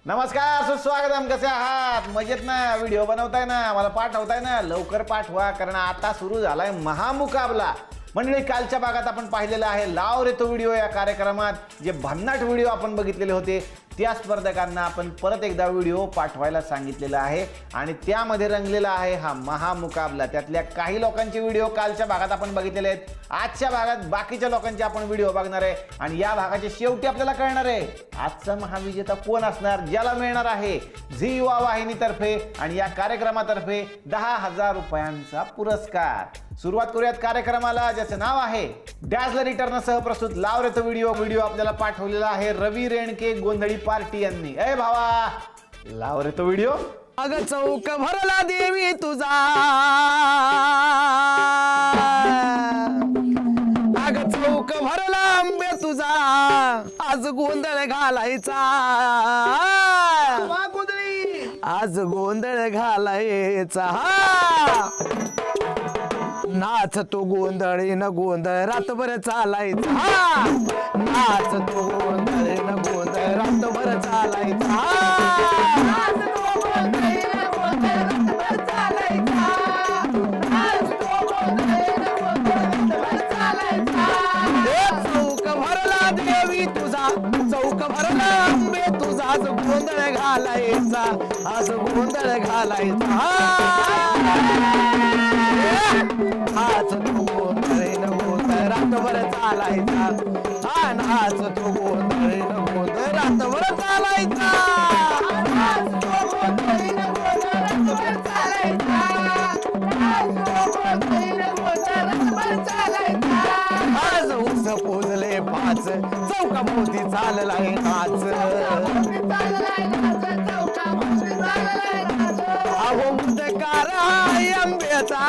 नमस्कार, सुस्वागतम. कसे आहात? मजेत ना? व्हिडिओ बनवताय ना? मला पाठवताय ना? लवकर पाठवा, कारण आता सुरू झालाय महामुकाबला. मंडळी, कालच्या भागात आपण पाहिलेलं आहे लाव रे तो व्हिडिओ या कार्यक्रमात जे भन्नाट व्हिडिओ आपण बघितलेले होते त्या स्पर्धकांना आपण परत एकदा व्हिडिओ पाठवायला सांगितलेला आहे आणि त्यामध्ये रंगलेला आहे हा महामुकाबला. त्यातल्या काही लोकांचे व्हिडिओ कालच्या भागात आपण बघितलेले आहेत. आजच्या भागात बाकीच्या लोकांचे आपण व्हिडिओ बघणार आहे आणि या भागाच्या शेवटी आपल्याला कळणार आहे आजचा महाविजेता कोण असणार, ज्याला मिळणार आहे झी युवा वाहिनीतर्फे आणि या कार्यक्रमातर्फे 10,000 रुपयांचा पुरस्कार. सुरुवात करूयात कार्यक्रमाला, ज्याचं नाव आहे डॅझलर रिटर्न सह प्रस्तुत लाव रे तो व्हिडिओ आपल्याला पाठवलेला आहे रवी रेणके गोंधळी पार्टी यांनी. ए भावा, लाव रे तो व्हिडिओ. अग चौक भरला देवी तुझा, अग चौक भरला आंबे तुझा, आज गोंधळ घालायचा, आज गोंधळ घालायचा. नाच तो गोंधळी न गोंधळ रातभर चालायचा, नाच तो गोंधळी न गोंधळ रातभर चालायचा. चौक भरला देवी तुझा, चौक भरला आंबे तुझा, आज गोंधळ घालायचा, आज गोंधळ घालायचा. आज तो गोंधळ न गोंधळ रातभर चालायचा, नाच तो गोंधळ न गोंधळ रातभर चालायचा. आज उस पोजले पाच, चौका मोती चाललाय नाच. अहो उदकार आंब्याचा,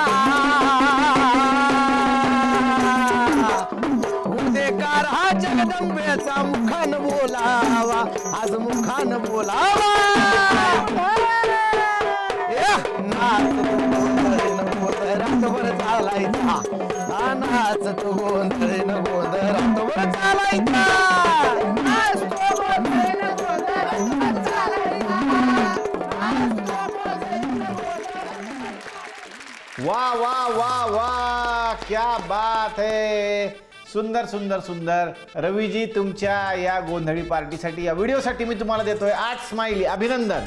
उदेकार हा जगदंबेचा, मुखान बोलावा, आज मुखान बोलावा. नाच तो गोंधळ न गोंधळ रातभर चालायचा, नाच तो गोंधळ न गोंधळ रातभर चालायचा. वाह वाह वाह वाह, क्या बात है. सुंदर सुंदर सुंदर. रवीजी, तुमच्या या गोंधळी पार्टीसाठी, या व्हिडिओसाठी मी तुम्हाला देतोय 8 स्माइली. अभिनंदन.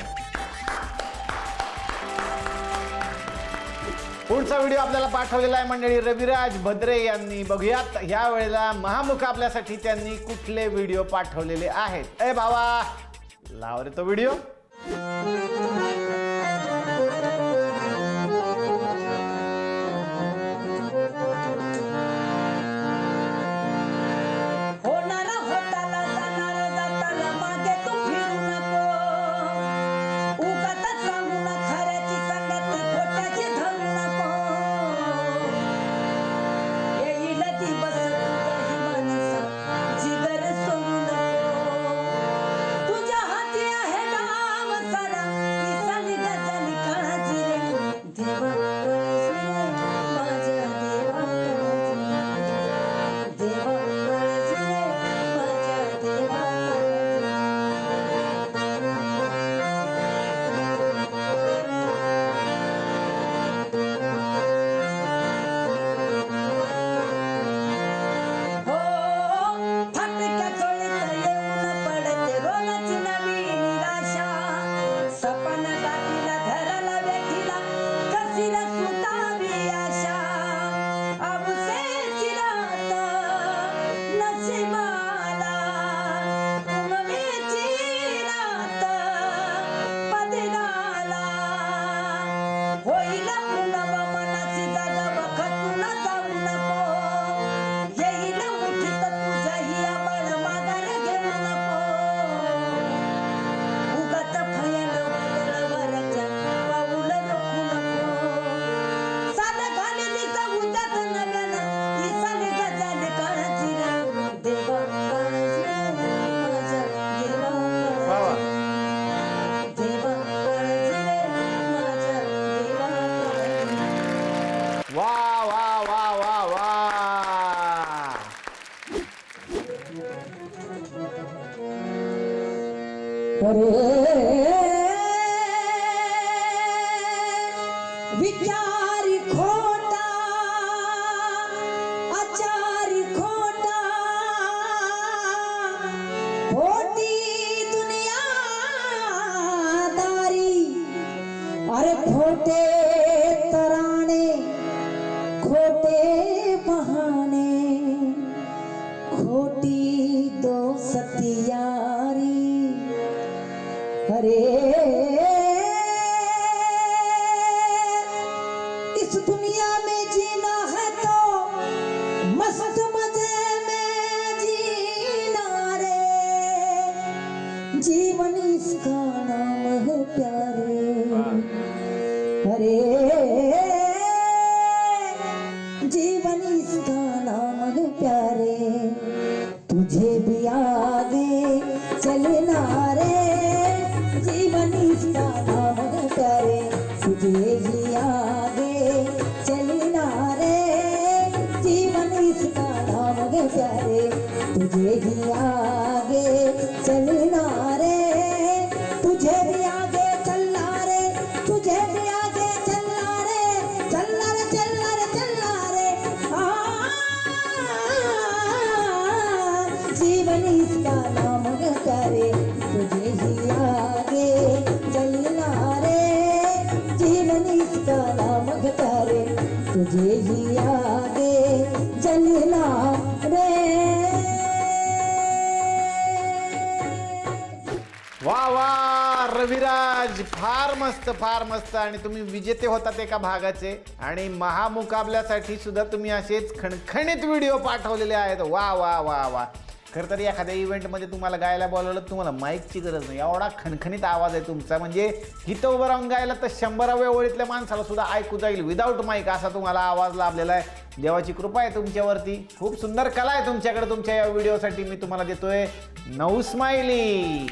पुढचा व्हिडिओ आपल्याला पाठवलेला आहे मंडळी रविराज भद्रे यांनी. बघूयात ह्या वेळेला महामुकाबल्यासाठी त्यांनी कुठले व्हिडिओ पाठवलेले आहेत. ए भावा, लाव रे तो व्हिडिओ. तुझ्या हाती आहे गाव सारा. विचारी खोटा आचारी खोटा खोटी दुनियादारी अरे खोटे तराणे खोटे बहाने खोटी दोस्ती यारी अरे इस दुनिया में जीना है तो मस्त मजे में जीना रे जीवन इसका नाम है प्यारे अरे जीवन इसका नाम है प्यारे तुझे भी आगे चलना रे जीवन इसका नाम है प्यारे तुझे भी आगे चलना रे जीवन इसका नाम है प्यारे तुझे भी आगे चलना रे तुझे भी आगे चलना रे तुझे भी आगे चलना रे चलना रे चलना रे चलना रे जीवन इसका नाम है प्यारे तुझे ही आगे चलना रे जीवन इसका नाम है प्यारे तुझे ही आगे चलना रे वा वा रविराज, फार मस्त आणि तुम्ही विजेते होतात एका भागाचे आणि महामुकाबल्यासाठी सुद्धा तुम्ही असेच खणखणीत व्हिडिओ पाठवलेले आहेत. वा वा वा वा. खरं तर एखाद्या इव्हेंटमध्ये तुम्हाला गायला बोलवलं तुम्हाला माईकची गरज नाही, एवढा खणखणीत आवाज आहे तुमचा. म्हणजे इथं उभं राहून गायला तर 100व्या ओळीतल्या माणसाला सुद्धा ऐकू जाईल विदाऊट माईक, असा तुम्हाला आवाज लाभलेला आहे. देवाची कृपा आहे तुमच्यावरती. खूप सुंदर कला आहे तुमच्याकडे. तुमच्या या व्हिडिओसाठी मी तुम्हाला देतोय 9 स्माइली.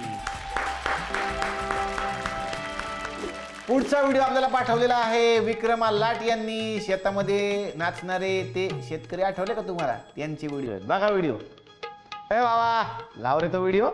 पुढचा व्हिडिओ आपल्याला पाठवलेला आहे विक्रमा लाट यांनी. शेतामध्ये नाचणारे ते शेतकरी आठवले का तुम्हाला? त्यांचे व्हिडिओ आहेत, बघा व्हिडिओ. ए बाबा लाव रे तो व्हिडिओ.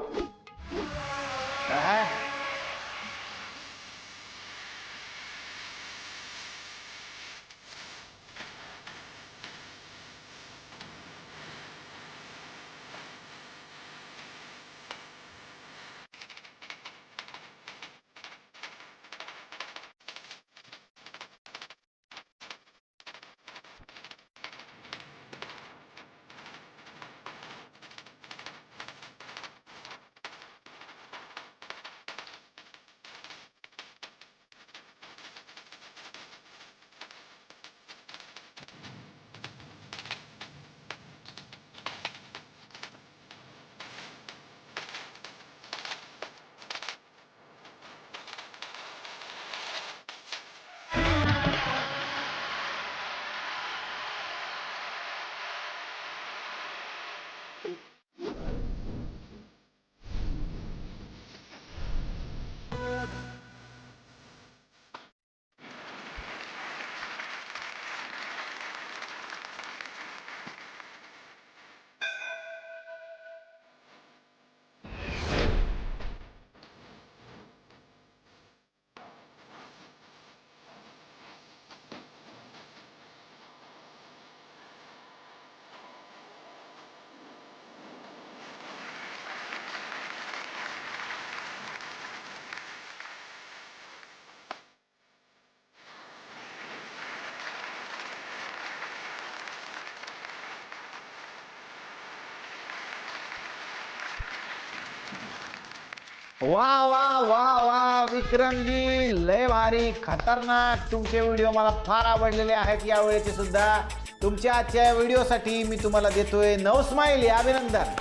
वा वा वा वा विक्रमजी, लय भारी, खतरनाक. तुमचे व्हिडिओ मला फार आवडलेले आहेत यावेळेचे सुद्धा. तुमच्या आजच्या व्हिडिओसाठी मी तुम्हाला देतोय 9 स्माइली. अभिनंदन.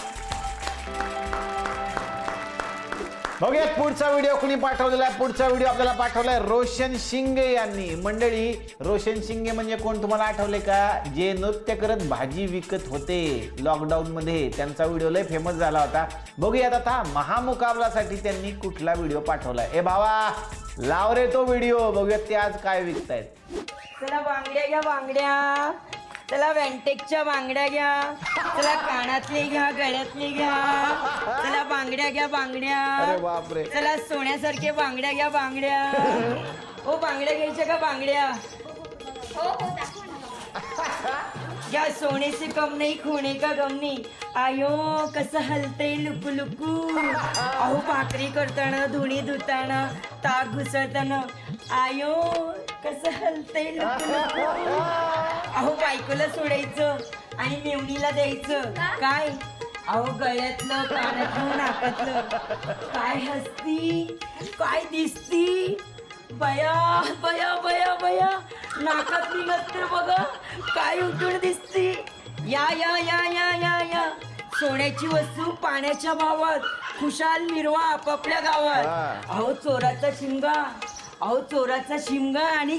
बघूयात पुढचा व्हिडिओ कुणी पाठवलेला आहे. पुढचा व्हिडिओ आपल्याला पाठवलाय रोशन शिंगे यांनी. मंडळी, रोशन शिंगे म्हणजे कोण तुम्हाला आठवले का? जे नृत्य करत भाजी विकत होते लॉकडाऊन मध्ये. त्यांचा व्हिडिओ लय फेमस झाला होता. बघूयात आता महामुकाबलासाठी त्यांनी कुठला व्हिडिओ पाठवलाय. ए भावा लाव रे तो व्हिडिओ, बघूयात ते आज काय विकतायत. चला बांगड्या घ्या बांगड्या. चला वेंटेकच्या बांगड्या घ्या, चला कानातले घ्या, गळ्यातले घ्या, चला बांगड्या घ्या बांगड्या, अरे बापरे. चला सोन्यासारखे बांगड्या घ्या बांगड्या. ओ बांगड्या घ्यायच्या का बांगड्या? घ्या. सोने से कम नहीं खोने का गम नहीं. आयो कसं हलतंय लुकू लुकू. अहो भाकरी करताना धुणी धुताना ताक घुसळताना आयो कसं हलतंय लुकू लुकू. अहो बायकोला सोडायचं आणि मेवणीला द्यायचं काय. अहो गळ्यातलं कानातलं नाकातलं काय हसती काय दिसती. बया बया बया बया नाकात निघत बघा काय उठून दिसती. या या या या या या सोन्याची वस्तू पाण्याच्या भावात खुशाल मिरवा आपापल्या गावात. अहो चोराचा शिमगा, अहो चोराचा शिमगा आणि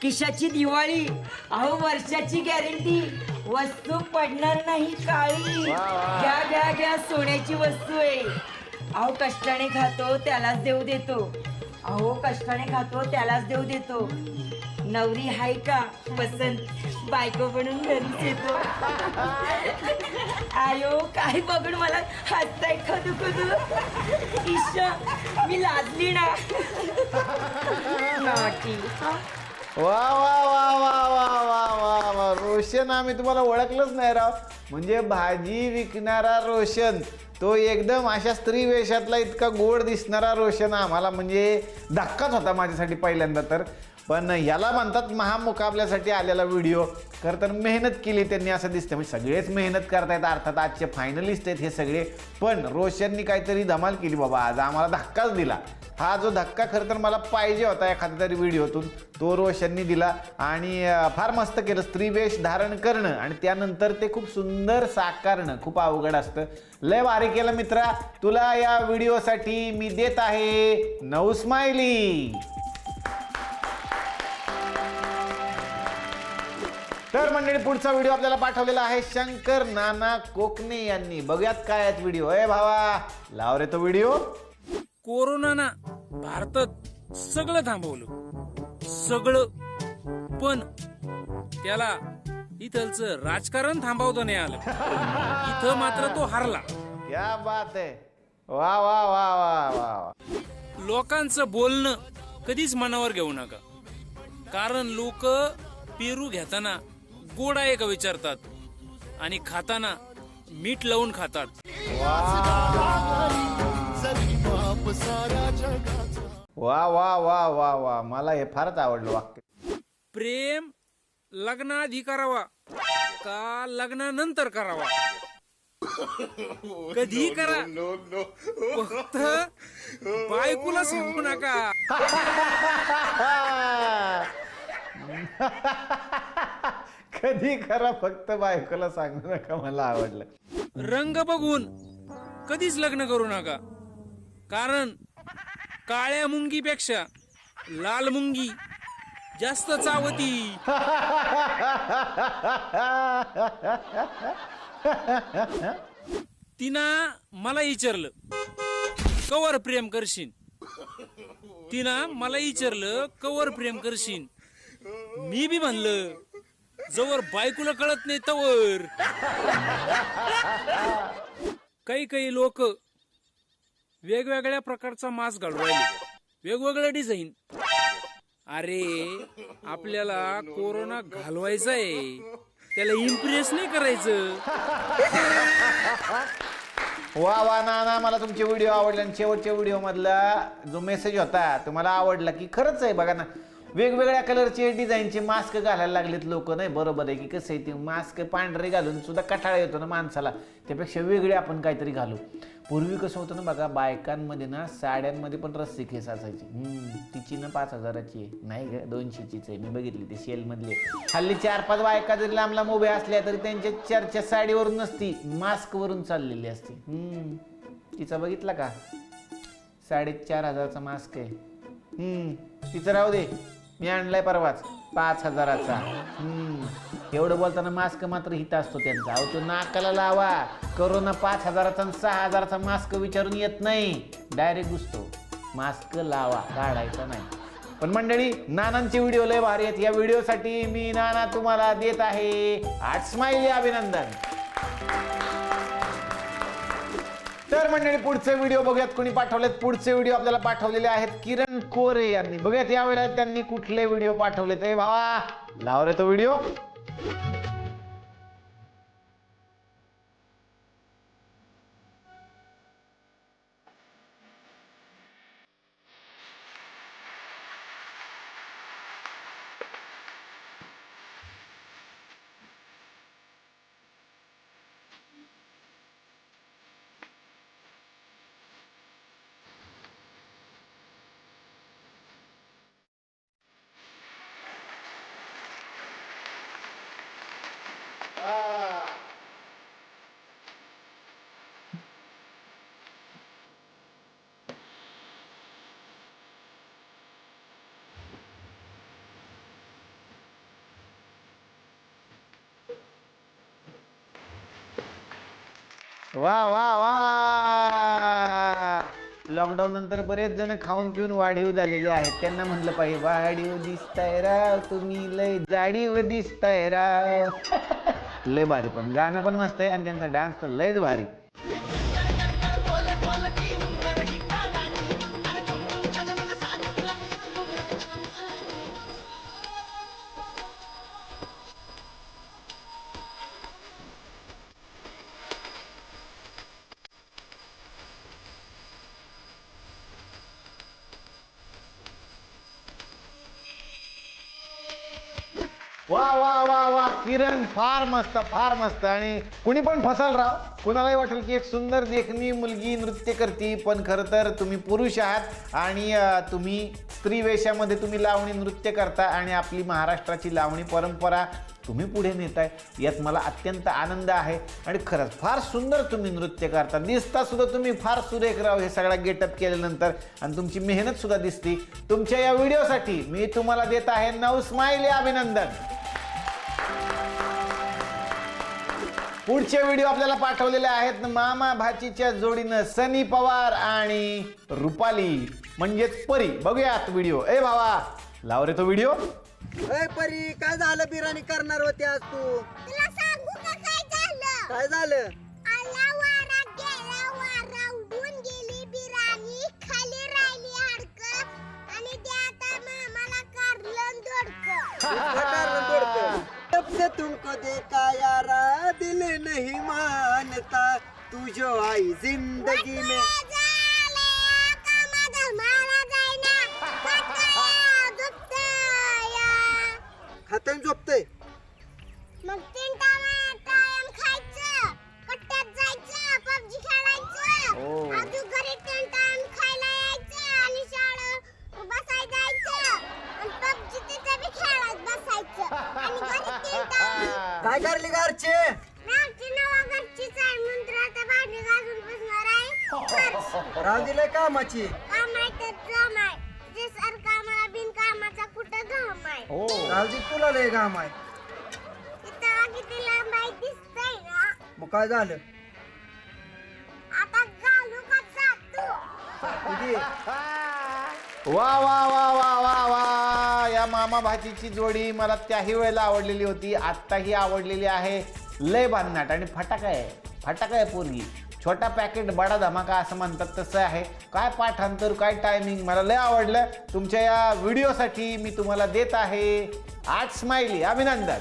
किशाची दिवाळी. अहो वर्षाची गॅरंटी वस्तू पडणार नाही काळी. घ्या घ्या घ्या सोन्याची वस्तू आहे. अहो कष्टाने खातो त्यालाच देव देतो. अहो कष्टाने खातो त्यालाच देव देतो. नवरी हाय का पसंत बायको बनून घरीच येतो. आयो काय बघून मला हसताय खदू खदू. ईशा मी लाजली ना. नाटी. वा वा वा वा वा वा वा वा. रोशन आम्ही तुम्हाला ओळखलंच नाही राव. म्हणजे भाजी विकणारा रोशन तो एकदम अशा स्त्री वेशातला इतका गोड दिसणारा रोशन आम्हाला म्हणजे धक्काच होता माझ्यासाठी पहिल्यांदा तर. पण याला म्हणतात महामुकाबल्यासाठी आलेला व्हिडिओ. खरं तर मेहनत केली त्यांनी असं दिसतं. म्हणजे सगळेच मेहनत करतायत अर्थात आजचे फायनलिस्ट आहेत हे सगळे. पण रोशननी काहीतरी धमाल केली बाबा आज आम्हाला धक्काच दिला. हा जो धक्का खरं तर मला पाहिजे होता एखाद्या तरी व्हिडिओतून तो रोशननी दिला. आणि फार मस्त केलं. स्त्रीवेश धारण करणं आणि त्यानंतर ते खूप सुंदर साकारणं खूप अवघड असतं. लय भारी केलं मित्रा. तुला या व्हिडिओसाठी मी देत आहे 9 स्माइली. तर मंडळी पुढचा व्हिडिओ आपल्याला पाठवलेला आहे शंकर नाना कोकणे यांनी. बघूयात काय आहेत व्हिडिओ. ए भावा लाव रे तो व्हिडिओ. कोरोनानं भारतात सगळं थांबवलं सगळं, पण त्याला इथलचं राजकारण थांबवता नाही आलं. इथं मात्र तो हरला. क्या बात आहे. वा वा वा वा वा. लोकांचं बोलणं कधीच मनावर घेऊ नका, कारण लोक पेरू घेताना गोड आहे का विचारतात आणि खाताना मीठ लावून खातात. वा वा वा वा वा. मला हे फारच आवडलं वाक्य. प्रेम लग्नाआधी करावा का लग्नानंतर करावा कधी करा, फक्त बायकोला सांगू नका. कधी करा फक्त बायकोला सांगू नका. मला आवडलं. रंग बघून कधीच लग्न करू नका, कारण काळ्या मुंगीपेक्षा लाल मुंगी जास्त चावती. तिनं मला विचारलं कवर प्रेम करशील. तिनं मला विचारलं कवर प्रेम करशील. मी बी म्हणलं जवळ बायकोला कळत नाही तवर. काही लोक वेगवेगळ्या प्रकारचा मास्क घालून राहिले, वेगवेगळं डिझाईन. अरे आपल्याला कोरोना घालवायचा आहे, त्याला इम्प्रेस नाही करायचं. वा वा ना मला तुमचे व्हिडिओ आवडले. आणि शेवटच्या व्हिडिओ मधला जो मेसेज होता तुम्हाला आवडला की खरंच आहे. बघा ना वेगवेगळ्या कलरचे डिझाईनचे मास्क घालायला लागलेत लोक. नाही बरोबर आहे की कसं आहे ते मास्क पांढरे घालून सुद्धा कटाळा येतो ना माणसाला. त्यापेक्षा वेगळे आपण काहीतरी घालू. पूर्वी कसं होतं ना बघा बायकांमध्ये ना साड्यांमध्ये पण रस्सी केस असायची. तिची ना 5,000ची आहे नाही ग 200चीच आहे. मी बघितली ते सेलमधली. हल्ली 4-5 बायका जरी लांब लांब उभ्या असल्या तरी त्यांच्या चर्चा साडीवरून नसती मास्कवरून चाललेली असते. तिचा बघितला का 4,500चा मास्क आहे. तिचं राहू दे, मी आणलाय परवाच 5,000चा. एवढं बोलताना मास्क मात्र हित असतो त्यांचा. अहो तो नाकाला लावा. कोरोना 5,000चा आणि 6,000चा मास्क विचारून येत नाही, डायरेक्ट घुसतो. मास्क लावा, काढायचा नाही. पण मंडळी, नानांचे व्हिडिओ लय भारी आहेत. या व्हिडिओसाठी मी नाना तुम्हाला देत आहे 8 स्माइली अभिनंदन. तर मंडळी, पुढचे व्हिडिओ बघूयात कोणी पाठवलेत. पुढचे व्हिडिओ आपल्याला पाठवलेले आहेत किरण कोरे यांनी. बघूयात यावेळेला त्यांनी कुठले व्हिडिओ पाठवले. ते भावा लाव रे तो व्हिडिओ. वा वा वा, लॉकडाऊन नंतर बरेच जण खाऊन पिऊन वाढीव झालेले आहेत. त्यांना म्हणलं पाहिजे, वाढीव दिसताय राव तुम्ही, लय जाडीव दिसताय राव. लय भारी, पण गाणं पण मस्त आहे आणि त्यांचा डान्स तर लयच भारी. वा वा वा वा, किरण फार मस्त, फार मस्त. आणि कुणी पण फसाल राव. कुणालाही वाटेल की एक सुंदर देखणी मुलगी नृत्य करते, पण खरं तर तुम्ही पुरुष आहात आणि तुम्ही स्त्री वेशामध्ये तुम्ही लावणी नृत्य करता आणि आपली महाराष्ट्राची लावणी परंपरा तुम्ही पुढे नेताय. यात मला अत्यंत आनंद आहे. आणि खरंच फार सुंदर तुम्ही नृत्य करता. दिसता सुद्धा तुम्ही फार सुरेख राव हे सगळा गेटअप केल्यानंतर. आणि तुमची मेहनत सुद्धा दिसते. तुमच्या या व्हिडिओसाठी मी तुम्हाला देत आहे 9 स्माइली अभिनंदन. पुढचे व्हिडिओ आपल्याला पाठवलेले आहेत मामा भाचीच्या जोडीनं सनी पवार आणि रुपाली म्हणजेच परी. बघूयात व्हिडिओ. ए भावा लाव रे तो व्हिडिओ. ए परी, काय झालं? बिर्याणी करणार होती आज तू. तुला सांगू का काय झालं? काय झालं? आला वारा गेला वारा उडून गेली बिर्याणी, खाली राहिली हाडकं आणि ते आता मामाला कारलं दोडकं. जब से तुमको देखा यारा दिल नहीं मानता, तू जो आई जिंदगी में. खात्यान झोपतय. मग 3 टाइम खायचं, कट्ट्यात जायचं, पबजी खेळायचं, अजून घरी 3 टाइम खायला यायचं आणि शाळेत बसायला जायचं आणि पबजी तिथे बी खेळत बसायचं आणि घरी 3 टाइम. काय करली घरचे? आमची नवा घरचीच आहे म्हणून आता भांडी घासून बसणार आहे. राव दिलंय कामाची. काम आहे तर जम आहे. जे सरकामाला बिन कामाचा कुठं घाम आहे. रावजी तुला लय काम आहे. इथं किती लांब आहे दिसतंय ना. मग काय झालं? आता घालू का जातो? तुझी वा वा वा वा वा वा, या मामा भाचीची जोडी मला त्याही वेळेला आवडलेली होती, आत्ताही आवडलेली आहे. लय भन्नाट आणि फटाका आहे. फटाका आहे पोरगी. छोटा पॅकेट बडा धमाका असं म्हणतात तसं आहे. काय पाठांतर, काय टायमिंग, मला लय आवडलं. तुमच्या या व्हिडिओसाठी मी तुम्हाला देत आहे 8 स्माइली अभिनंदन.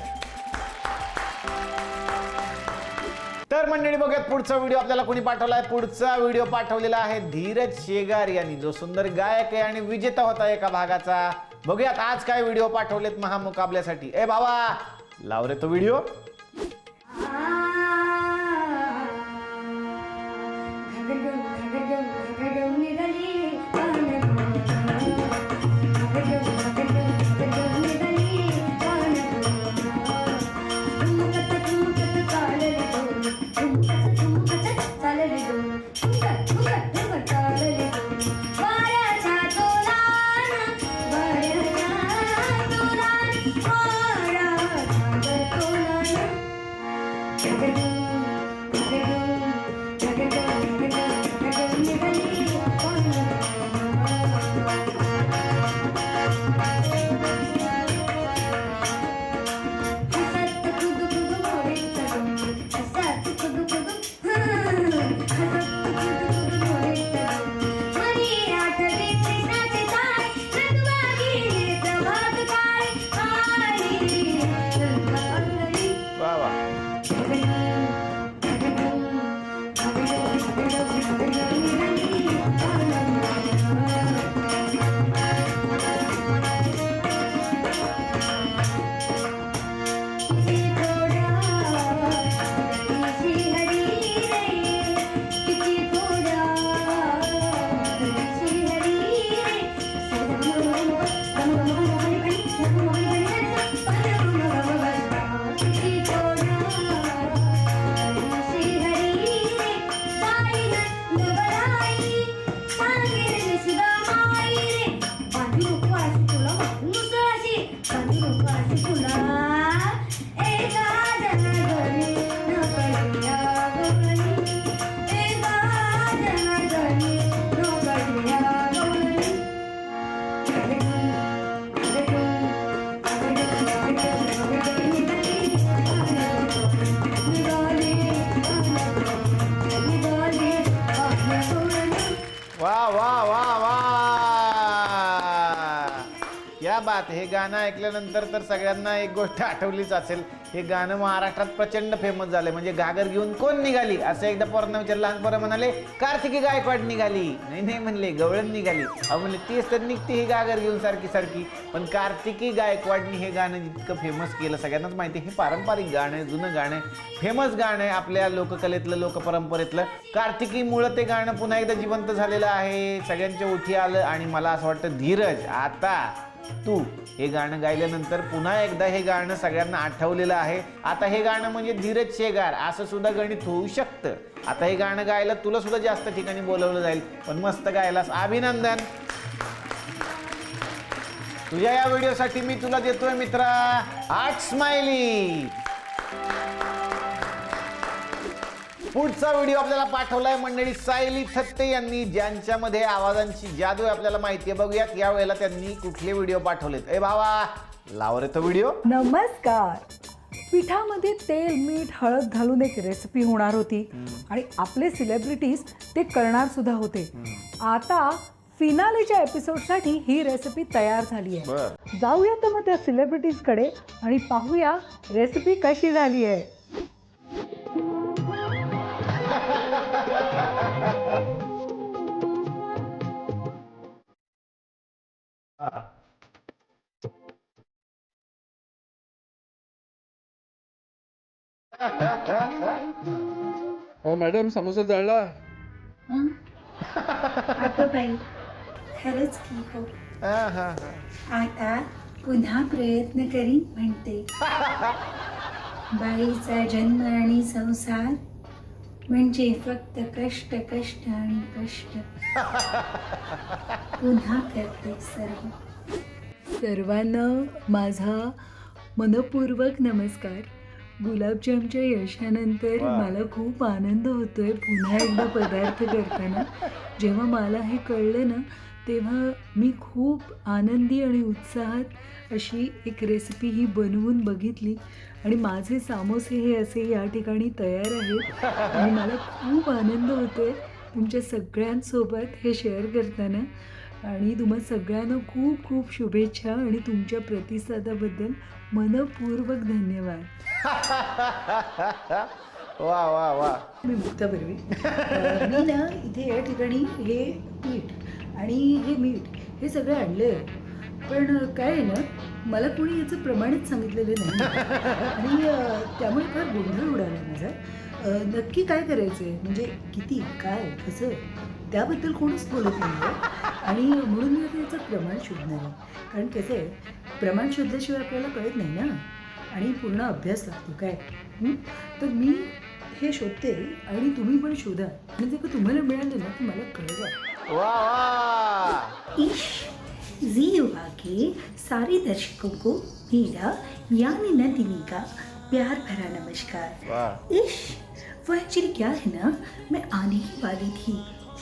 तर मंडळी बघूयात पुढचा व्हिडिओ आपल्याला कोणी पाठवला आहे. पुढचा व्हिडिओ पाठवलेला आहे धीरज शेगार यांनी, जो सुंदर गायक आहे आणि विजेता होता एका भागाचा. बघूयात आज काय व्हिडिओ पाठवलेत महामुकाबल्यासाठी. ए बाबा लाव रे तो व्हिडिओ. वा वा वा वा, क्या बात. हे गाणं ऐकल्यानंतर तर सगळ्यांना एक गोष्ट आठवलीच असेल. हे गाणं महाराष्ट्रात प्रचंड फेमस झालं. म्हणजे घागर घेऊन कोण निघाली असं एकदा पोरांना विचारलं. लहान पोरं म्हणाले कार्तिकी गायकवाड निघाली. नाही म्हणले गवळण निघाली. अहो म्हणले तीच तर निघते ही घागर घेऊन सारखी सारखी. पण कार्तिकी गायकवाडनी हे गाणं जितकं फेमस केलं सगळ्यांनाच माहिती. हे पारंपरिक गाणं आहे, जुनं गाणं आहे, फेमस गाणं आहे आपल्या लोककलेतलं, लोकपरंपरेतलं. कार्तिकीमुळं ते गाणं पुन्हा एकदा जिवंत झालेलं आहे, सगळ्यांच्या ओठी आलं. आणि मला असं वाटतं धीरज, आता तू हे गाणं गायल्यानंतर पुन्हा एकदा हे गाणं सगळ्यांना आठवलेलं आहे. आता हे गाणं म्हणजे धीरज शेगार असं सुद्धा गणित होऊ शकतं. आता हे गाणं गायला तुला सुद्धा जास्त ठिकाणी बोलवलं जाईल. पण मस्त गायलास, अभिनंदन. तुझ्या या व्हिडिओसाठी मी तुला देतोय मित्रा 8 स्माइली. पुढचा व्हिडिओ आपल्याला पाठवलाय मंडळी सायली थत्ते यांनी, ज्यांच्यामध्ये आवाजांची जादू आहे आपल्याला माहिती आहे. बघूयात या वेळेला त्यांनी कुठले व्हिडिओ पाठवलेत. ए भावा लाव रे तो व्हिडिओ. नमस्कार. पिठामध्ये तेल, मीठ, हळद घालून एक रेसिपी होणार होती आणि आपले सेलिब्रिटीज ते करणार सुद्धा होते. आता फिनालेच्या एपिसोडसाठी ही रेसिपी तयार झाली आहे. जाऊया तर मग त्या सेलिब्रिटीजकडे आणि पाहूया रेसिपी कशी झाली आहे. हो मॅडम, समोसा जळला. अगं बाई, खरंच की हो. आता पुन्हा प्रयत्न करीन म्हणते. बाईचा जन्म आणि संसार म्हणजे फक्त कष्ट कष्ट आणि कष्ट. पुन्हा करते सर्वांना माझा मनपूर्वक नमस्कार. गुलाबजामच्या यशानंतर मला खूप आनंद होतोय पुन्हा एकदा पदार्थ करताना. जेव्हा मला हे कळलं ना तेव्हा मी खूप आनंदी आणि उत्साहात अशी एक रेसिपी ही बनवून बघितली आणि माझे सामोसे हे असे या ठिकाणी तयार आहेत. आणि मला खूप आनंद होतोय तुमच्या सगळ्यांसोबत हे शेअर करताना. आणि तुम्हा सगळ्यांना खूप खूप शुभेच्छा आणि तुमच्या प्रतिसादाबद्दल मनपूर्वक धन्यवाद. वा वा वा. मी मुक्ता बर्वे. मी ना इथे या ठिकाणी हे पीठ आणि हे मीठ हे सगळं आणलं आहे. पण काय आहे ना, मला कोणी याचं प्रमाणच सांगितलेलं नाही आणि त्यामुळे फार गोंधळ उडाला माझा. नक्की काय करायचं आहे, म्हणजे किती, काय, कसं, त्याबद्दल कोणीच बोलत नाही आहे. आणि म्हणून मी आता याचं प्रमाण शोधणार आहे. कारण कसं आहे, प्रमाण शोधल्याशिवाय आपल्याला कळत नाही ना, आणि पूर्ण अभ्यास लागतो काय. तर मी हे शोधते आणि तुम्ही पण शोधा. आणि ते तुम्हाला मिळालं ना की मला कळवा. वा वा. इश जी युवा के सारे दर्शकों को मेरा यानी नंदिनी का प्यार भरा नमस्कार. इश वो एक्चुअली क्या है ना, मैं आने ही वाली थी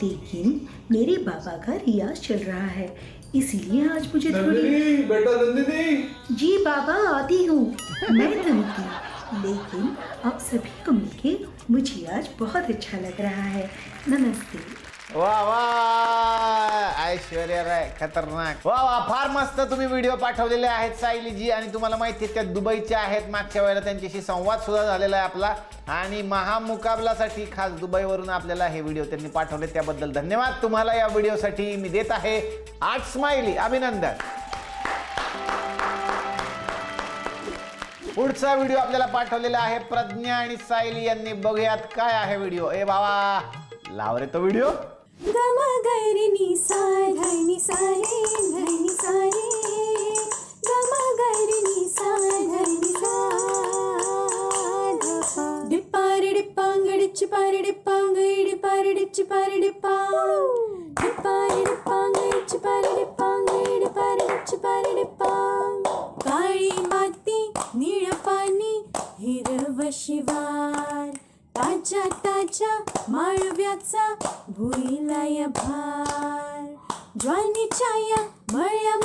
लेकिन मेरे बाबा का रियाज चल रहा है, इसीलिए आज मुझे थोड़ी. बेटा नंदिनी. जी बाबा आती हूँ मैं धमकी. लेकिन आप सभी को मिलके मुझे आज बहुत अच्छा लग रहा है. नमस्ते. वा वा. ऐश्वर्या राय खतरनाक. वा वा, फार मस्त तुम्ही व्हिडिओ पाठवलेले आहेत सायलीजी. आणि तुम्हाला माहिती आहे त्या दुबईच्या आहेत. मागच्या वेळेला त्यांच्याशी संवाद सुद्धा झालेला आहे आपला. आणि महामुकाबलासाठी खास दुबईवरून आपल्याला हे व्हिडिओ त्यांनी पाठवले, त्याबद्दल धन्यवाद तुम्हाला. या व्हिडिओसाठी मी देत आहे 8 स्माइली. अभिनंदन. पुढचा व्हिडिओ आपल्याला पाठवलेला आहे प्रज्ञा आणि सायली यांनी. बघूयात काय आहे व्हिडिओ. ए बाबा लाव रे तो व्हिडिओ. गमा गैरनी सा धनी सारे धनी सारे गमा गैरनी सा धनी सा धपा डिपारे डिपांग डिचपारे डिपांग डिपारे डिचपारे डिपा डिपारे डिपांग डिचपारे डिपांग डिपारे डिचपारे डिपांग. काळी माती निळ पाणी हिरव शिवार ताजा ताजा माळव्याचा भुईला या भार. ज्वानीच्या या मळ्या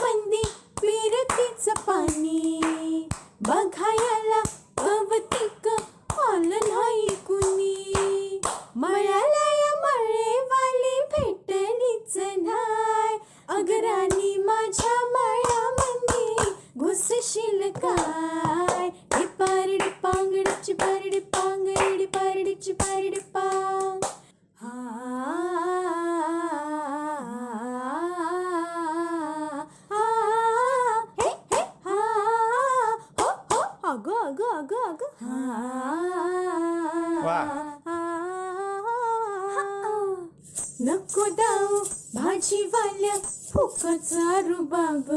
काय डिपारडी पांगडीची पारडी पांग इडी पारडीची पारडी पांग अगं अगं अगं अगं नको दाऊ भाजीवाल्या फुकचा रुबाब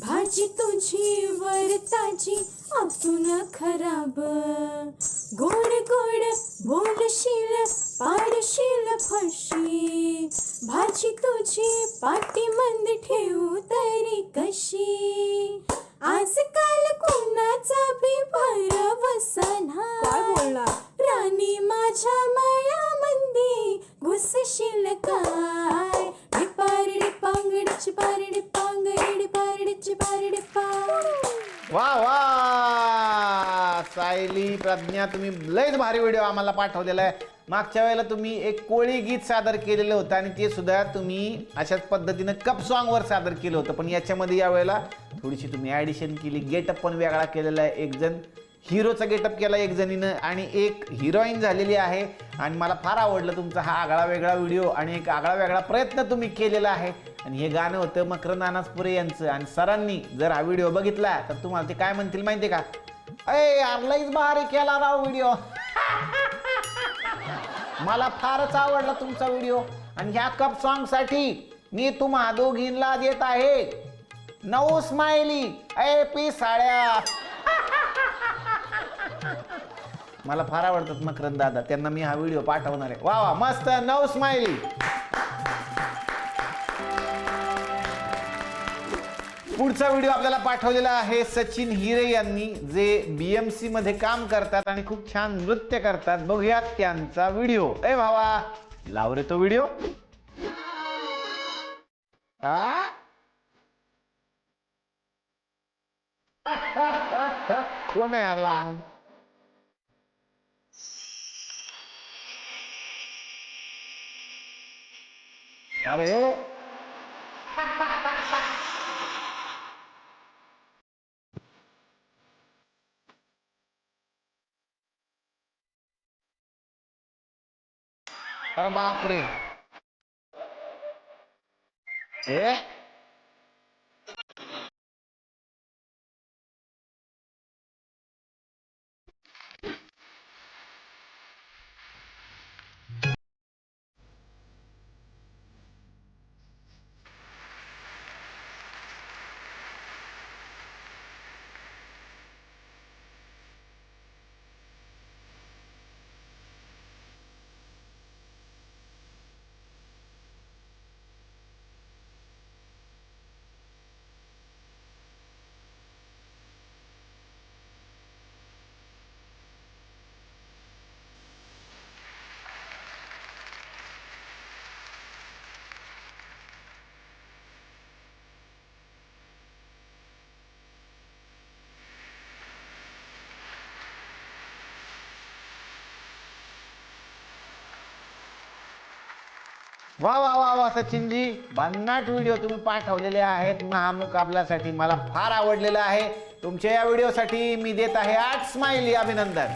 भाजी तुझी वर ताजी आतून खराब गोड गोड बोलशील पाडशील फशी भाजी तुझी पाटी मंद ठेवू तरी कशी आजकाल कोणाचा बी भरवसा काय बोलला राणी माझ्या मायामंदी घुसशील काय डिपारडी पांगडीची पारडी पांग इडी पारडीची पारडी पांग वा वा सायली प्रज्ञा तुम्ही लयच भारी व्हिडिओ आम्हाला पाठवलेला आहे. मागच्या वेळेला तुम्ही एक कोळी गीत सादर केलेलं होतं आणि ते सुद्धा तुम्ही अशाच पद्धतीनं कप सॉंगवर सादर केलं होतं, पण याच्यामध्ये यावेळेला थोडीशी तुम्ही ॲडिशन केली. गेटअप पण वेगळा केलेला आहे. एक जण हिरोचा गेटअप केला एक जणीनं आणि एक हिरोईन झालेली आहे. आणि मला फार आवडलं तुमचा हा आगळा वेगळा व्हिडिओ आणि एक आगळा वेगळा प्रयत्न तुम्ही केलेला आहे. आणि हे गाणं होतं मकरंद अनासपुरे यांचं. आणि सरांनी जर हा व्हिडिओ बघितला तर तुम्हाला ते काय म्हणतील माहिती आहे का, अय लईच भारी केला राव व्हिडिओ. मला फारच आवडला तुमचा व्हिडिओ. आणि ह्या कप सॉंग साठी मी तुम्हा दोघींना देत आहे 9 स्माइली. ए पी साड्या. मला फार आवडतात मकरंद दादा, त्यांना मी हा व्हिडिओ पाठवणार आहे. वा वा मस्त 9 स्माइली. पुढचा व्हिडिओ आपल्याला पाठवलेला आहे सचिन हिरे यांनी, जे BMC मध्ये काम करतात आणि खूप छान नृत्य करतात. बघूयात त्यांचा व्हिडिओ. ए भावा लाव रे तो व्हिडिओ. कोण आहे आला? अरे बापरे. ए वा वा वा वा सचिनजी, भन्नाट व्हिडिओ तुम्ही पाठवलेले आहेत महामुकाबल्यासाठी. मला फार आवडलेला आहे. तुमच्या या व्हिडिओसाठी मी देत आहे 8 स्माइली. अभिनंदन.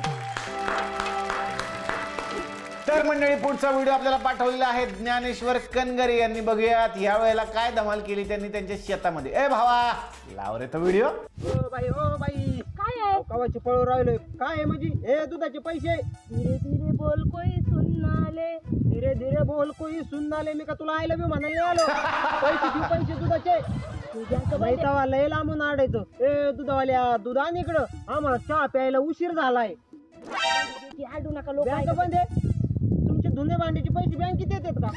तर मंडळी पुढचा व्हिडिओ आपल्याला पाठवलेला आहे ज्ञानेश्वर कनगरे यांनी. बघूयात ह्या वेळेला काय धमाल केली त्यांनी त्यांच्या शेतामध्ये. ए भावा लाव रे तो व्हिडिओ. ओ बाई काय आहे कवाची पळू राहिलोय काय आहे म्हणजे हे दुधाचे पैसे. धीरे धीरे बोल कोई सुननाले, धीरे धीरे बोल कोई सुननाले. मी का तुला आय लव्ह यू म्हणायला आलो. पैसे देऊ पैसे दुधाचे. तुझ्या लय लांबून आडायचं. ए दुधावाल्या दूध आण इकडं, आम्हाला चहा प्यायला उशीर झालाय. आडू नका लोक. बँक बंद आहे. तुमचे धुणे भांडीचे पैसे बँकेत येतात का?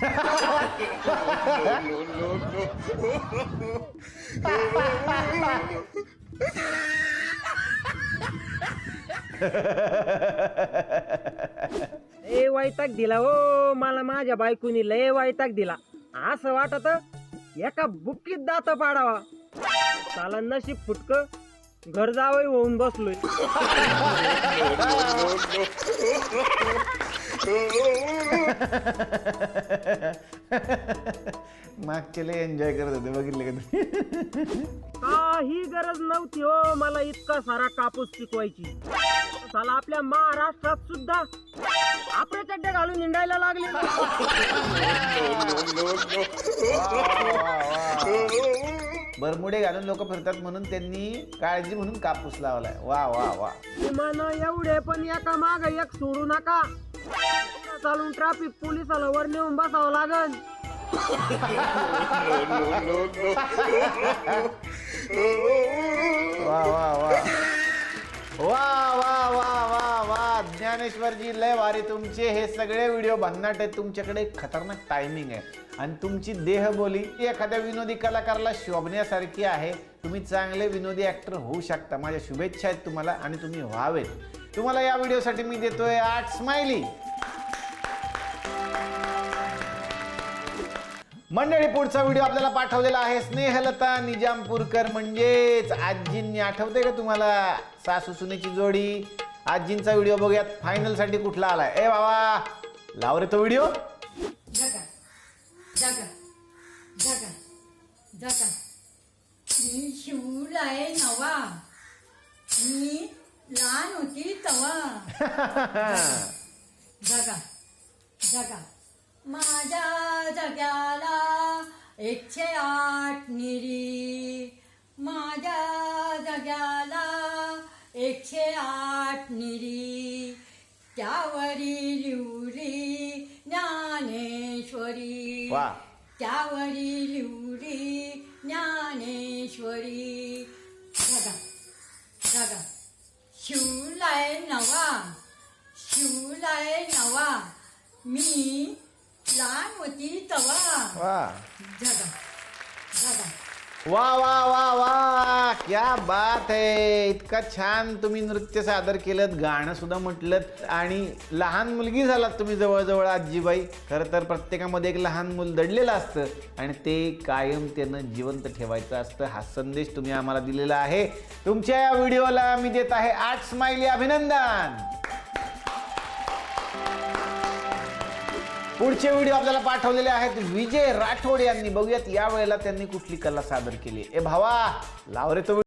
ए वैताग दिला हो मला माझ्या बायकोनी, लय वैताग दिला. असं वाटत एका बुक्कीत दात पाडावा. साला नशीब फुटक घर जावई होऊन बसलोय. मागचे एन्जॉय करत होते, बघितले का तुम्ही? काही गरज नव्हती हो मला इतका सारा कापूस पिकवायची. साला आपल्या महाराष्ट्रात सुद्धा आपले चड्डे घालून निंडायला लागले. बरमुडे घालून लोक फिरतात म्हणून त्यांनी काळजी म्हणून कापूस लावलाय. वा वा वा. विमान एवढे पण एका माग एक सोडू नका. चालून ट्रॅफिक पोलिसाला वर नेऊन बसावं लागल. वा वा वा वा वा वा वा वा. ज्ञानेश्वरजी लय भारी तुमचे हे सगळे व्हिडिओ भन्नाट आहेत. तुमच्याकडे खतरनाक टायमिंग आहे आणि तुमची देहबोली एखाद्या विनोदी कलाकाराला शोभण्यासारखी आहे. तुम्ही चांगले विनोदी ऍक्टर होऊ शकता. माझ्या शुभेच्छा आहेत तुम्हाला आणि तुम्ही व्हावेत. तुम्हाला या व्हिडिओसाठी मी देतोय 8 स्माइली. मंडळी, पुढचा व्हिडिओ आपल्याला पाठवलेला आहे स्नेहलता निजामपूरकर, म्हणजेच आजींनी. आठवते का तुम्हाला सासू सुनेची जोडी? आजींचा व्हिडिओ बघूयात. फायनल साठी कुठला आलाय? ए बाबा लाव रे तो व्हिडिओ. जगा जगा जगा जगा मी शिवलाय नवा, मी लहान होती तवा. जगा जगा माझ्या जग्याला 108 निरी, माझ्या जग्याला 108 निरी. त्यावरी लिवरी ज्ञानेश्वरी, वा. त्यावरी लिवरी ज्ञानेश्वरी. जगा जगा शिवलाय नवा, शिवलाय नवा, मी लहान होती तवा. वा जगा जगा वा वा वा वा, क्या बात आहे. इतका छान तुम्ही नृत्य सादर केलं, गाणं सुद्धा म्हटलं आणि लहान मुलगी झालात तुम्ही जवळजवळ आजीबाई. खरं तर प्रत्येकामध्ये एक लहान मूल दडलेलं असतं आणि ते कायम त्यानं जिवंत ठेवायचं असतं. हा संदेश तुम्ही आम्हाला दिलेला आहे. तुमच्या या व्हिडिओला मी देत आहे 8 स्माइली. अभिनंदन. पुढचे व्हिडिओ आपल्याला पाठवलेले आहेत विजय राठोड यांनी. बघूयात या वेळेला त्यांनी कुठली कला सादर केली. ए भावा लाव रे तो व्हिडिओ.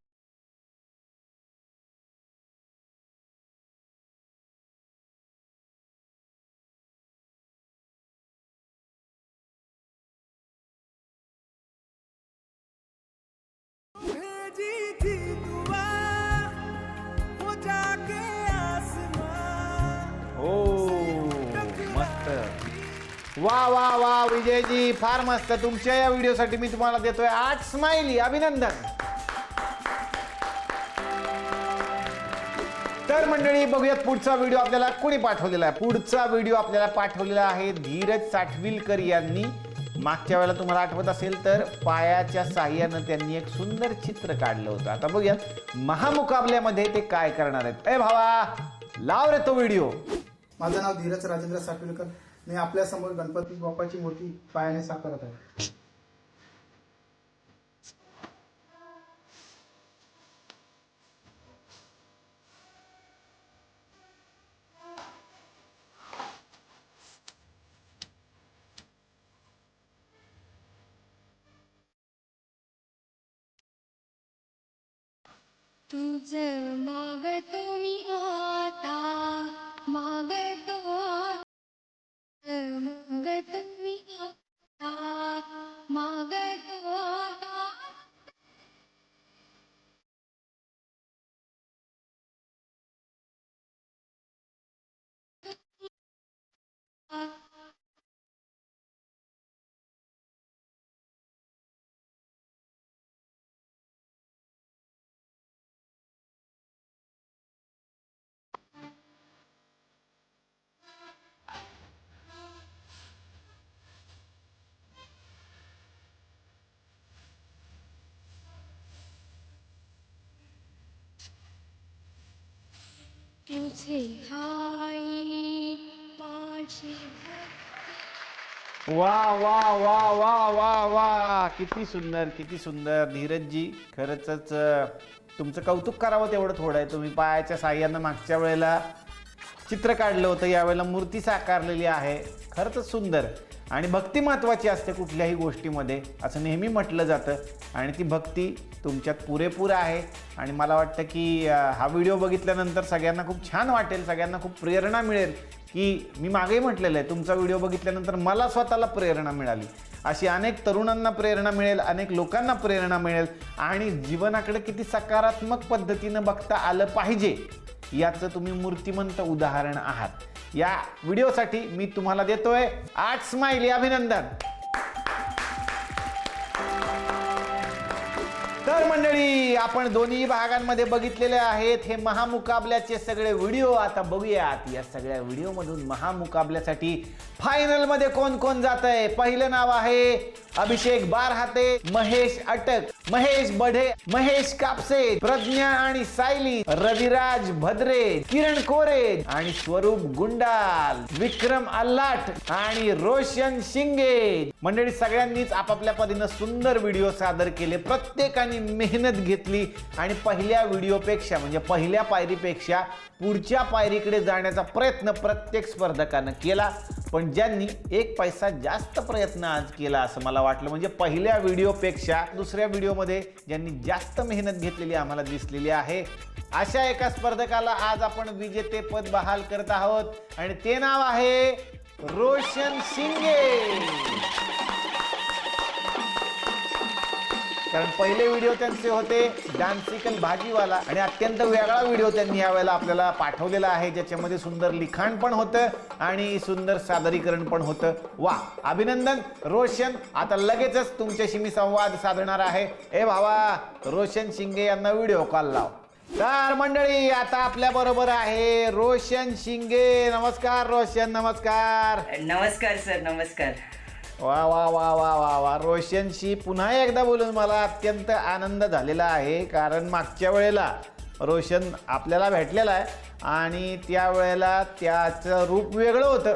मस्त. वा वा वा विजयजी, फार मस्त. तुमच्या या व्हिडिओसाठी मी तुम्हाला देतोय 8 स्माइली. अभिनंदन. तर मंडळी, बघूयात पुढचा व्हिडिओ आपल्याला कोणी पाठवलेला आहे. पुढचा व्हिडिओ आपल्याला पाठवलेला आहे धीरज साठविलकर यांनी. मागच्या वेळेला तुम्हाला आठवत असेल तर पायाच्या साह्यानं त्यांनी एक सुंदर चित्र काढलं होतं. आता बघूयात महामुकाबल्यामध्ये ते काय करणार आहेत. ए भावा लाव रे तो व्हिडिओ. माझं नाव धीरज राजेंद्र साठविलकर. मी आपल्या समोर गणपती बाप्पाची मूर्ती पायाने साकारत आहे. तुझं मागतो मी आता, मागतो मागतो मी आता, मागतो आता. तुझे हाय माझी वा वा वा वा वा वा, किती सुंदर किती सुंदर. धीरजजी, खरंच तुमचं कौतुक करावं तेवढं थोडं आहे. तुम्ही पायाच्या साह्यानं मागच्या वेळेला चित्र काढलं होतं, यावेळेला मूर्ती साकारलेली आहे. खरंच सुंदर. आणि भक्ती महत्त्वाची असते कुठल्याही गोष्टीमध्ये असं नेहमी म्हटलं जातं आणि ती भक्ती तुमच्यात पुरेपूर आहे. आणि मला वाटतं की हा व्हिडिओ बघितल्यानंतर सगळ्यांना खूप छान वाटेल, सगळ्यांना खूप प्रेरणा मिळेल. की मी मागेही म्हटलेलं आहे, तुमचा व्हिडिओ बघितल्यानंतर मला स्वतःला प्रेरणा मिळाली. अशी अनेक तरुणांना प्रेरणा मिळेल, अनेक लोकांना प्रेरणा मिळेल आणि जीवनाकडे किती सकारात्मक पद्धतीनं बघता आलं पाहिजे याचं तुम्ही मूर्तिमंत उदाहरण आहात. या व्हिडिओसाठी मी तुम्हाला देतोय 8 स्माइली. अभिनंदन. तर मंडळी, आपण दोन्ही भागांमध्ये बघितलेले आहेत हे महामुकाबल्याचे सगळे व्हिडिओ. आता बघूयात या सगळ्या व्हिडिओमधून महामुकाबल्यासाठी फायनलमध्ये कोण कोण जात आहे. पहिलं नाव आहे अभिषेक बारहाते, महेश अटक, महेश बढे, महेश कापसे, प्रज्ञा आणि सायली, रविराज भद्रे, किरण कोरे आणि स्वरूप गुंडाल, विक्रम अल्लाट आणि रोशन शिंगे. मंडळी, सगळ्यांनीच आपापल्या परीनं सुंदर व्हिडिओ सादर केले. प्रत्येकाने मेहनत घेतली आणि पहिल्या व्हिडिओपेक्षा म्हणजे पहिल्या पायरीपेक्षा पुढच्या पायरीकडे जाण्याचा प्रयत्न प्रत्येक स्पर्धकानं केला. पण ज्यांनी 1 पैसा जास्त प्रयत्न आज केला असं मला वाटलं, म्हणजे पहिल्या व्हिडिओपेक्षा दुसऱ्या व्हिडिओमध्ये ज्यांनी जास्त मेहनत घेतलेली आम्हाला दिसलेली आहे, अशा एका स्पर्धकाला आज आपण विजेतेपद बहाल करत आहोत आणि ते नाव आहे रोशन शिंगे. कारण पहिले व्हिडिओ त्यांचे होते डान्सिकल भाजीवाला आणि अत्यंत वेगळा व्हिडिओ त्यांनी यावेळेला आपल्याला पाठवलेला आहे, ज्याच्यामध्ये सुंदर लिखाण पण होतं आणि सुंदर सादरीकरण पण होतं. वा, अभिनंदन रोशन. आता लगेचच तुमच्याशी मी संवाद साधणार आहे. ए भावा, रोशन शिंगे यांना व्हिडिओ कॉल लाव. तर मंडळी, आता आपल्या बरोबर आहे रोशन शिंगे. नमस्कार रोशन. नमस्कार. नमस्कार सर. नमस्कार. वा वा वा वा वा वा. रोशनशी पुन्हा एकदा बोलून मला अत्यंत आनंद झालेला आहे, कारण मागच्या वेळेला रोशन आपल्याला भेटलेला आहे आणि त्यावेळेला त्याचं रूप वेगळं होतं.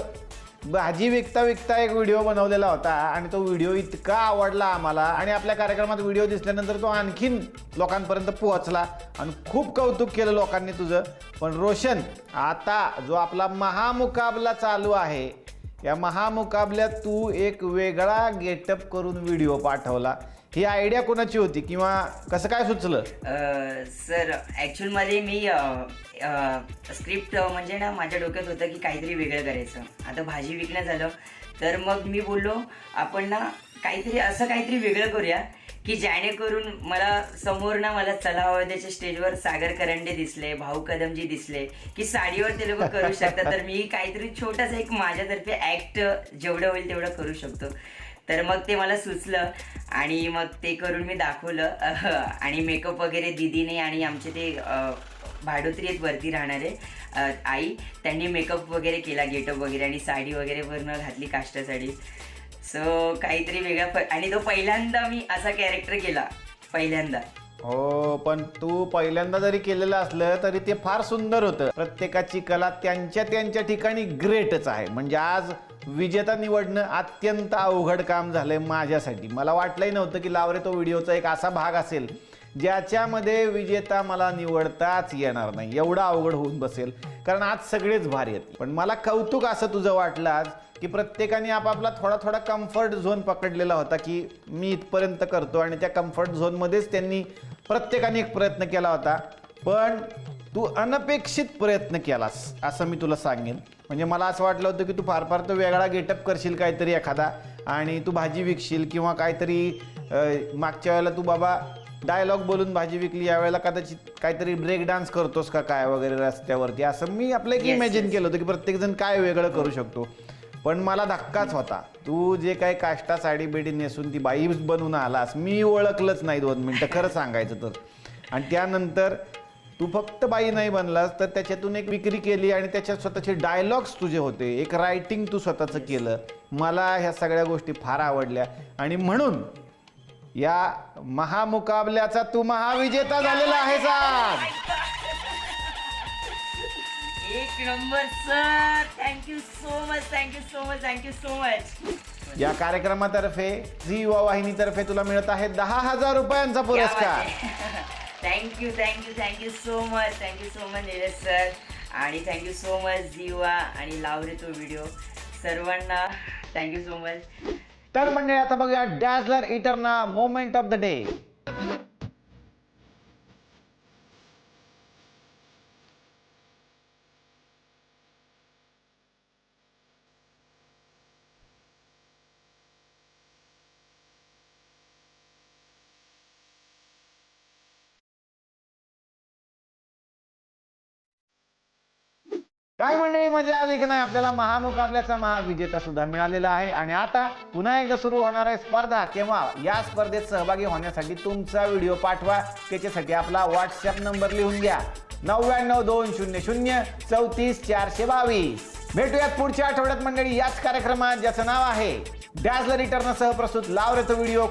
भाजी विकता विकता एक व्हिडिओ बनवलेला होता आणि तो व्हिडिओ इतका आवडला आम्हाला आणि आपल्या कार्यक्रमात व्हिडिओ दिसल्यानंतर तो आणखीन लोकांपर्यंत पोहोचला आणि खूप कौतुक केलं लोकांनी तुझं. पण रोशन, आता जो आपला महामुकाबला चालू आहे, या महामुकाबल्यात तू एक वेगळा गेटअप करून व्हिडिओ पाठवला. ही आयडिया कोणाची होती किंवा कसं काय सुचलं? सर ॲक्च्युअलमध्ये मी स्क्रिप्ट म्हणजे ना माझ्या डोक्यात होतं की काहीतरी वेगळं करायचं. आता भाजी विकणं झालं तर मग मी बोललो आपण ना असं काहीतरी वेगळं करूया की जेणेकरून मला समोर ना मला चला हवं त्याच्या स्टेजवर सागर करंडे दिसले, भाऊ कदमजी दिसले की साडीवर ते लोक करू शकतात. तर मी काहीतरी छोटासा एक माझ्यातर्फे ॲक्ट जेवढं होईल तेवढं करू शकतो. तर मग ते मला सुचलं आणि मग ते करून मी दाखवलं. आणि मेकअप वगैरे दीदीने आणि आमचे ते भाडोत्री आहेत वरती राहणारे आई, त्यांनी मेकअप वगैरे केला, गेटअप वगैरे आणि साडी वगैरे पूर्ण घातली, काष्टा साडी. सो काहीतरी वेगळा आणि तो पहिल्यांदा मी असा कॅरेक्टर केला पहिल्यांदा. हो, पण तू पहिल्यांदा जरी केलेलं असलं तरी ते फार सुंदर होतं. प्रत्येकाची कला त्यांच्या ठिकाणी ग्रेटच आहे. म्हणजे आज विजेता निवडणं अत्यंत अवघड काम झालंय माझ्यासाठी. मला वाटलंही नव्हतं की लावरे तो व्हिडिओचा एक असा भाग असेल ज्याच्यामध्ये विजेता मला निवडताच येणार नाही, एवढा अवघड होऊन बसेल, कारण आज सगळेच भारी आहेत. पण मला कौतुक असं तुझं वाटलं आज की प्रत्येकाने आपापला थोडा थोडा कम्फर्ट झोन पकडलेला होता की मी इथपर्यंत करतो आणि त्या कम्फर्ट झोनमध्येच त्यांनी प्रत्येकाने एक प्रयत्न केला होता. पण तू अनपेक्षित प्रयत्न केलास असं मी तुला सांगेन. म्हणजे मला असं वाटलं होतं की तू फार फार तो वेगळा गेटअप करशील काहीतरी एखादा आणि तू भाजी विकशील किंवा काहीतरी मागच्या वेळेला तू बाबा डायलॉग बोलून भाजी विकली, यावेळेला कदाचित काहीतरी ब्रेक डान्स करतोस का काय वगैरे रस्त्यावरती, असं मी आपलं एक इमॅजिन केलं होतं की प्रत्येकजण काय वेगळं करू शकतो. पण मला धक्काच होता, तू जे काही काष्टा साडी बेडी नेसून ती बाई बनवून आलास, मी ओळखलंच नाही 2 मिनटं खरं सांगायचं तर. आणि त्यानंतर तू फक्त बाई नाही बनलास तर त्याच्यातून एक विक्री केली आणि त्याच्यात स्वतःचे डायलॉग्स तुझे होते, एक रायटिंग तू स्वतःचं केलं. मला ह्या सगळ्या गोष्टी फार आवडल्या आणि म्हणून या महामुकाबल्याचा तू महाविजेता झालेला आहेस आज. एक number sir. Thank you so much. Thank you so much. Thank you so much. या कार्यक्रमातर्फे झी युवा वाहिनीतर्फे तुला मिळत आहे 10,000 रुपयांचा पुरस्कार. Thank you thank you thank you so much. Thank you so much Neeraj sir आणि थँक्यू सो मच झी युवा आणि लावरे तो व्हिडिओ. सर्वांना थँक्यू सो मच. तर मंडळी आता बघूया डॅझलर इटरना मोमेंट ऑफ द डे. काय मंडळी मजा आली की नाही. आपल्याला महामुकाबल्याचा महाविजेता सुद्धा मिळालेला आहे. आणि आता पुन्हा एकदा सुरू होणार आहे स्पर्धा. तेव्हा या स्पर्धेत सहभागी होण्यासाठी तुमचा व्हिडिओ पाठवा. त्याच्यासाठी आपला व्हॉट्सअप नंबर लिहून घ्या 9920003442. भेटूयात पुढच्या आठवड्यात मंडळी याच कार्यक्रमात, ज्याचं नाव आहे डॅझलर इटरना सहप्रस्तुत लाव रे तो व्हिडिओ.